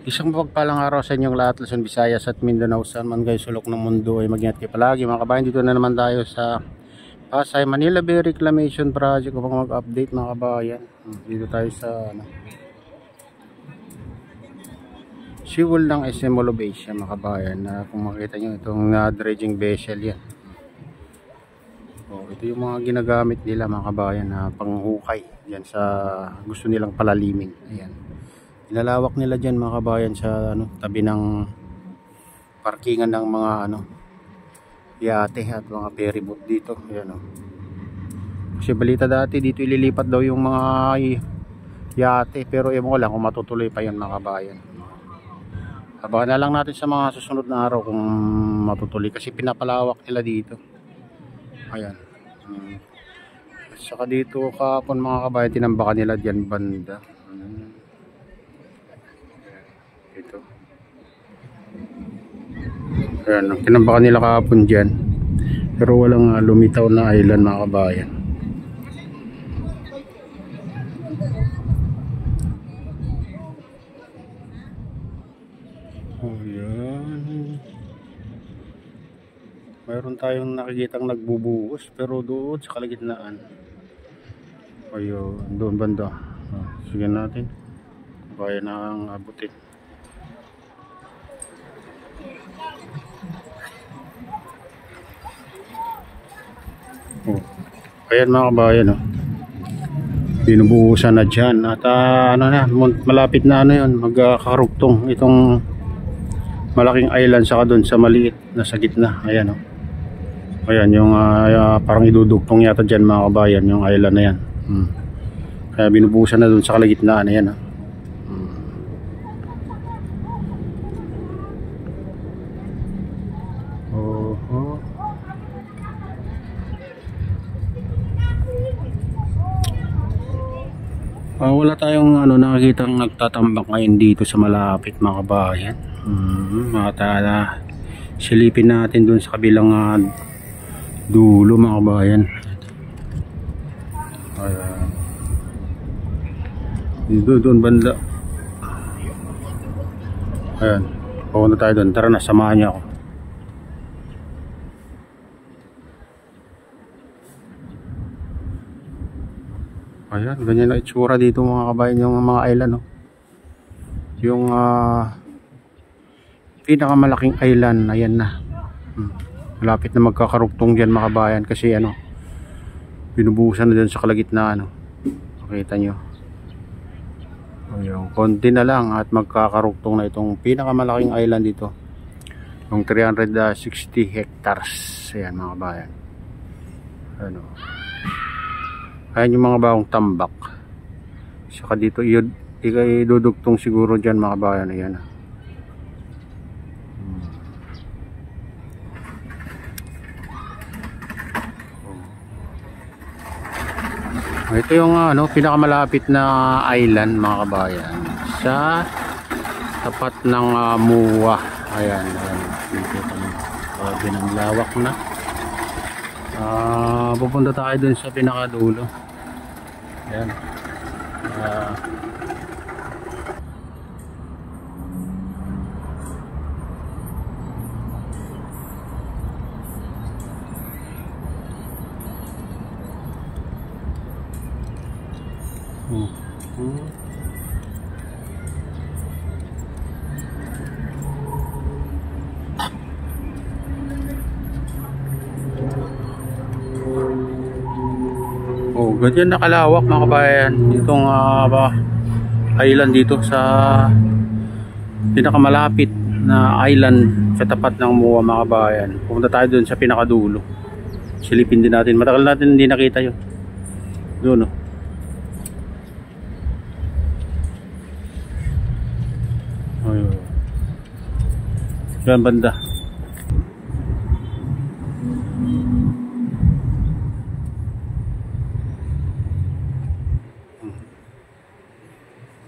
Isang mapagpalang araw sa inyong lahat, Luzon, Visayas at Mindanao, saan man kayo sulok ng mundo ay mag-ingat kayo palagi mga kabayan. Dito na naman tayo sa Pasay Manila Bay Reclamation Project upang mag-update mga kabayan. Dito tayo sa seawall ng SM Mall of Asia mga kabayan. Kung makita nyo itong dredging vessel yan. Ito yung mga ginagamit nila mga kabayan na panghukay yan sa gusto nilang palalimin. Ayan. Ilalawak nila dyan mga kabayan sa tabi ng parkingan ng mga yate at mga ferryboat dito. Ayan, kasi balita dati dito ililipat daw yung mga yate, pero ewan ko lang kung matutuloy pa yun mga kabayan. Abangan na lang natin sa mga susunod na araw kung matutuloy kasi pinapalawak nila dito. Ayan. Saka dito kahapon mga kabayan tinambakan nila dyan banda. Ito. Ayan, tinambakan nila kahapon dyan. Pero walang lumitaw na island mga kabayan. Ayan. Mayroon tayong nakikitang nagbubuhos pero doon sa kalagitnaan. Ayun, doon banda. Sige natin. Kaya na ang abutin. Ayan mga kabayan, binubuhusan na dyan at malapit na yun, magkakarugtong itong malaking island saka doon sa maliit na sa gitna. Ayan ayan yung parang idudugtong yata dyan mga kabayan yung island na yan. Kaya binubuhusan na doon sa kalagitnaan. Ayan wala tayong nakikitang nagtatambak ngayon dito sa malapit mga kabayan. Silipin natin dun sa kabilang dulo mga kabayan. Doon banda. Ayan, pupunta tayo doon. Tara na, samahan niyo ako. Ayan, ganyan na itsura dito mga kabayan yung mga island. Yung pinakamalaking island, ayan na. Malapit na magkakarugtong dyan mga kabayan kasi binubuhusan na dyan sa kalagitnaan. Makita nyo. Ayun, konti na lang at magkakarugtong na itong pinakamalaking island dito. Yung 360 hectares. Ayan mga kabayan. Ayan yung mga bagong tambak. Saka dito idudugtong siguro dyan mga kabayan. Ayan. Ito yung pinakamalapit na island mga kabayan sa tapat ng MUA. Ayan. Dito grabe ng lawak na. Pupunta tayo dun sa pinakadulo. Ayan. Ganyan nakalawak mga kabayan itong island dito sa pinakamalapit na island sa tapat ng MUA mga kabayan. Pupunta tayo dun sa pinakadulo. Silipin din natin. Matagal natin hindi nakita yun. Doon ayun. Yan banda.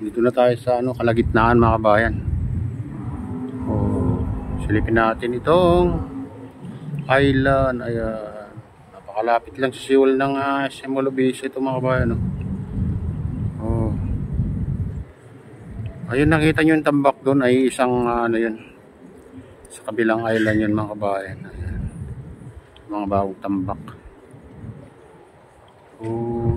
Dito na tayo sa kalagitnaan mga kabayan. Silipin natin itong island. Ayan. Napakalapit lang sa seawall ng SM Mall of Asia ito mga kabayan. Ayun, nakita nyo yung tambak doon ay isang ano yun. Sa kabilang island yun mga kabayan. Ayan. Mga bagong tambak. Oh.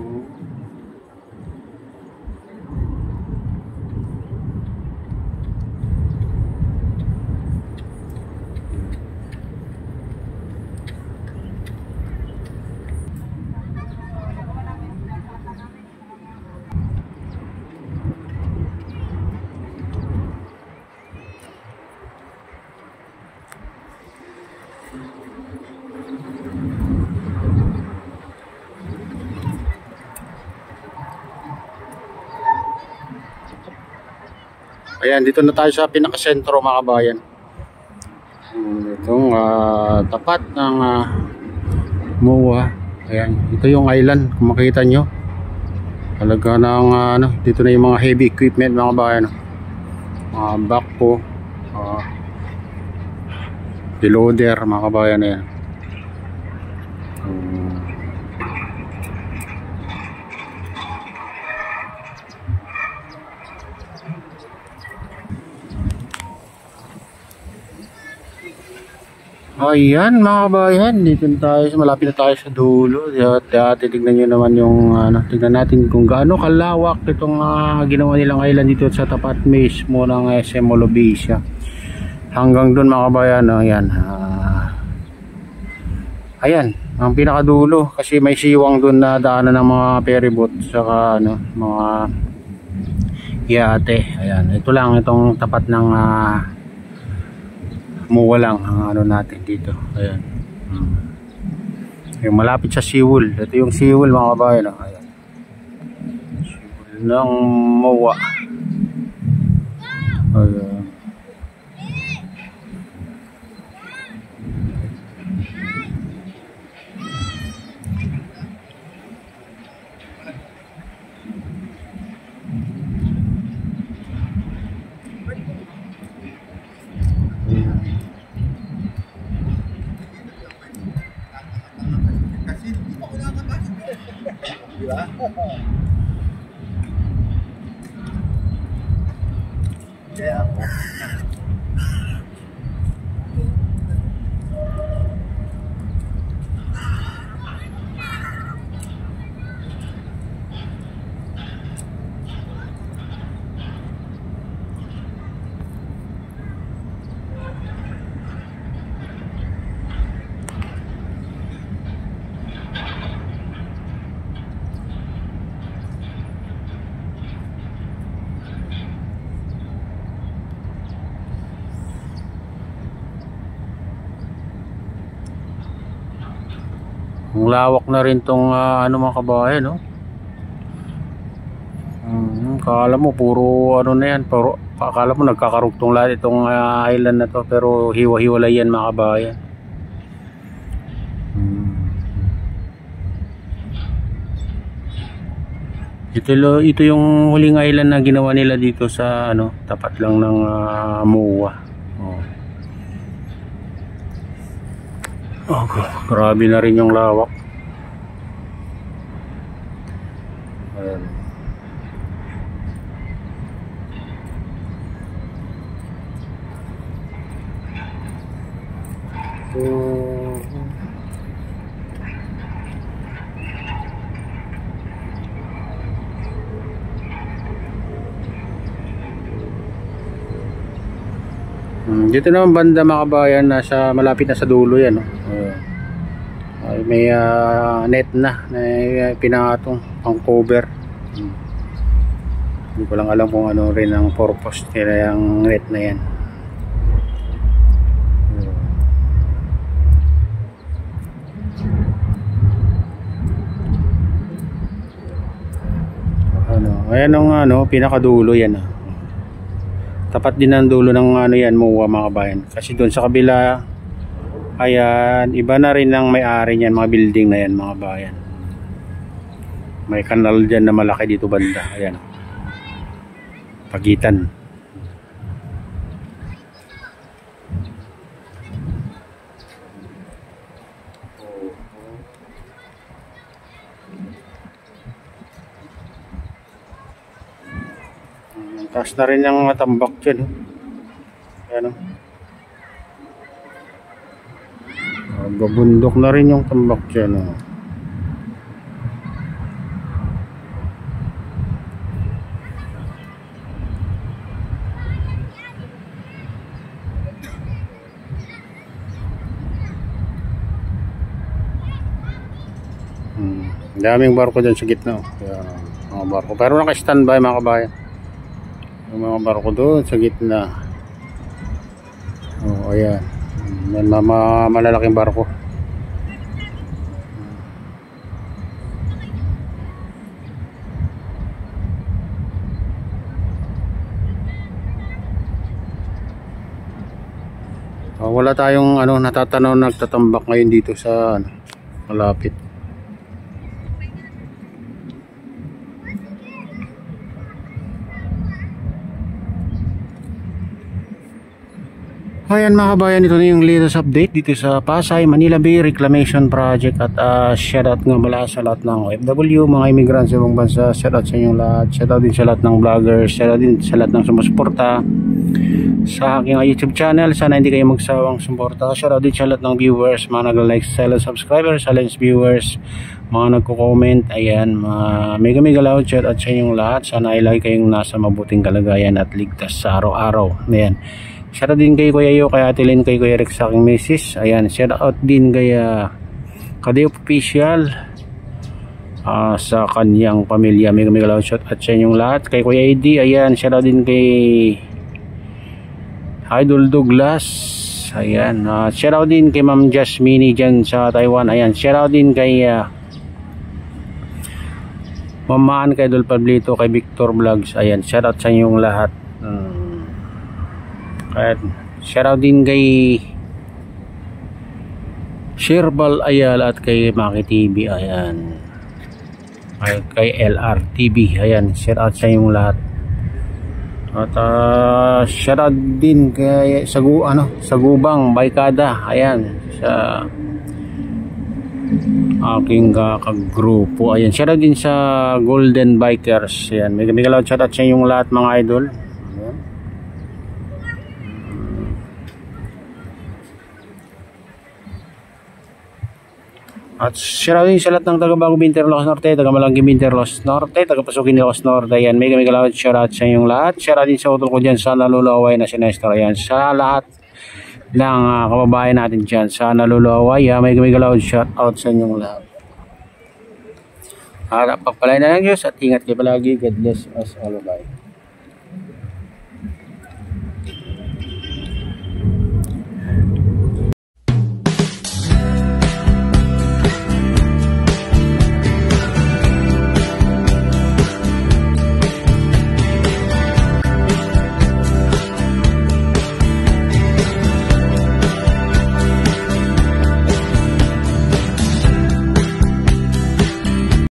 Ayan, dito na tayo sa pinakasentro mga kabayan. Itong tapat ng MOA. Ayan, ito yung island kung makita nyo. Talaga ng ano, dito na yung mga heavy equipment mga kabayan. Mga backhoe, deloader mga kabayan. Ayan. Ayan mga kabayan, dito na tayo, malapit na tayo sa dulo. At titignan nyo naman yung tignan natin kung gaano kalawak itong ginawa nilang island dito sa tapat mismo ng SM Molobisia. Hanggang doon mga kabayan, ayan. Ayan, ang pinakadulo kasi may siwang doon na daanan ng mga ferryboat saka mga yate. Ayan, ito lang itong tapat ng MOA lang ang ano natin dito. Ayan. Yung malapit sa seawall. Ito yung seawall mga kabayan. Ayan. Seawall ng MOA. Ayan. Ang lawak na rin tong mga kabayan, no? Akala mo puro ano na yan, pero akala mo nagkakarugtong lahat itong island na to, pero hiwa-hiwalay yan mga kabayan. Ito yung huling island na ginawa nila dito sa tapat lang ng MOA. Oh, grabe na rin yung lawak. Ayan. Dito naman banda mga kabayan, nasa malapit na sa dulo yan, no? May net na pinatong pang cover. Hindi ko lang alam kung ano rin ang purpose nila yung net na yan. Ayan ang pinakadulo yan. Tapat din ang dulo ng yan MOA mga kabayan. Kasi doon sa kabila, ayan, iba na rin ang may-ari niyan, mga building na yan mga kabayan. May kanal dyan na malaki dito banda. Ayan, pagitan. Taas na rin yung tambak dyan. Ayan o. Gabundok na rin yung tambak dyan o. Daming barko dyan sa gitna. Kaya, mga barko. Pero naka-standby mga kabayan. Yung mga barko doon sa gitna. Oh, ayan. Yan malalaking barko. Wala tayong natatanaw nagtatambak ngayon dito sa malapit. Ayan mga kabayan, ito na yung latest update dito sa Pasay, Manila Bay Reclamation Project. At shoutout nga mula sa lahat ng OFW, mga immigrants sa ibang bansa. Shoutout sa inyong lahat. Shoutout din sa lahat ng vloggers. Shoutout din sa lahat ng sumusuporta sa aking YouTube channel. Sana hindi kayo magsawang sumuporta. Shoutout din sa lahat ng viewers, mga nag-like, silent subscribers, silent viewers, mga nagko-comment. Ayan, mega loud shoutout sa inyong lahat. Sana ay lagi kayong nasa mabuting kalagayan at ligtas sa araw-araw. Ayan. Shoutout din kay Kuya Yo, kay Ate Lynn, kay Kuya Rex sa aking misis. Ayan, shoutout din kay Kadeo Official sa kanyang pamilya. Mega loud shoutout sa inyong lahat. Kay Kuya Eddie, ayan, shoutout din kay Idol Douglas. Ayan, shoutout din kay Ma'am Jasmine dyan sa Taiwan. Ayan, shoutout din kay Mamaan, kay Idol Pablito, kay Victor Vlogs. Ayan, shoutout sa inyong lahat. At shoutout din kay Sherbal Ayala at kay Maki TV. Ayan, kay LR TV. Ayan, shoutout sa inyong lahat. At shoutout din kay Sagubang Baykada. Ayan, sa aking kagrupo. Ayan, shoutout din sa Golden Bikers. Ayan, mega loud shoutout sa inyong lahat mga idol. At shoutout din sa lahat ng taga Bago Binterlos Norte, taga Malanggi Binterlos Norte, taga Pasukin Ilocos Norte. Ayan, mega loud shoutout sa inyong lahat. Shoutout din sa utol ko dyan sa nalulaway na si Nestor. Ayan, sa lahat ng kababayan natin dyan sa nalulaway, mega loud shoutout sa inyong lahat. Pagpalain na lang Diyos at ingat kayo palagi. God bless us all. Bye.